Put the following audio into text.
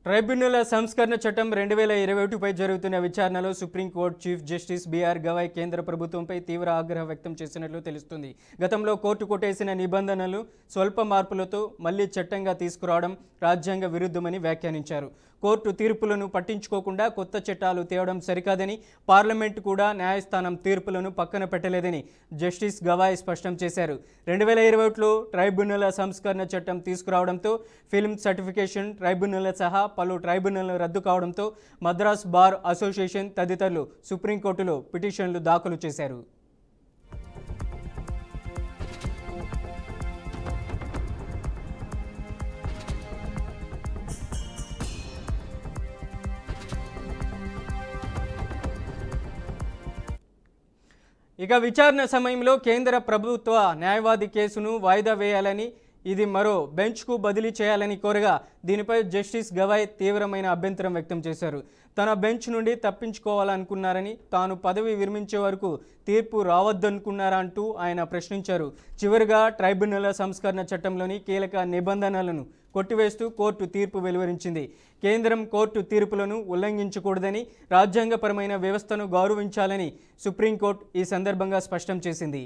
Tribunal సంస్కరణ చట్టం 2021పై జరుగుతున్న విచారణలో supreme court chief justice B R Gavai కేంద్ర ప్రభుత్వంపై తీవ్ర ఆగ్రహం వ్యక్తం చేసినట్లు తెలుస్తుంది. గతంలో కోర్టు కొట్టేసిన నిబంధనలు స్వల్ప మార్పులతో మళ్లీ చట్టంగా తీసుకురావడం రాజ్యాంగ విరుద్ధమని వ్యాఖ్యానించారు. కోర్టు తీర్పులను పట్టించుకోకుండా కొత్త చట్టాలు తేవడం సరికాదని, పార్లమెంటు కూడా న్యాయస్థానం తీర్పులను పక్కన పెట్టలేదని జస్టిస్ గవాయ్ స్పష్టం చేశారు. 2021లో ట్రైబ్యునల్ సంస్కరణ చట్టం తీసుకురావడంతో ఫిల్మ్ సర్టిఫికేషన్ ట్రైబ్యునల్ సహా పలు ట్రైబ్యునల్ రద్దు కావడంతో మద్రాస్ బార్ అసోసియేషన్ తదితరులు సుప్రీంకోర్టులో పిటిషన్లు దాఖలు చేశారు. ఇక విచారణ సమయంలో కేంద్ర ప్రభుత్వ న్యాయవాది కేసును వాయిదా వేయాలని, ఇది మరో బెంచ్కు బదిలీ చేయాలని కోరగా దీనిపై జస్టిస్ గవాయ్ తీవ్రమైన అభ్యంతరం వ్యక్తం చేశారు. తన బెంచ్ నుండి తప్పించుకోవాలనుకున్నారని, తాను పదవి విరమించే వరకు తీర్పు రావద్దనుకున్నారా అంటూ ఆయన ప్రశ్నించారు. చివరిగా ట్రైబ్యునల్ సంస్కరణ చట్టంలోని కీలక నిబంధనలను కొట్టివేస్తూ కోర్టు తీర్పు వెలువరించింది. కేంద్రం కోర్టు తీర్పులను ఉల్లంఘించకూడదని, రాజ్యాంగపరమైన వ్యవస్థను గౌరవించాలని సుప్రీంకోర్టు ఈ సందర్భంగా స్పష్టం చేసింది.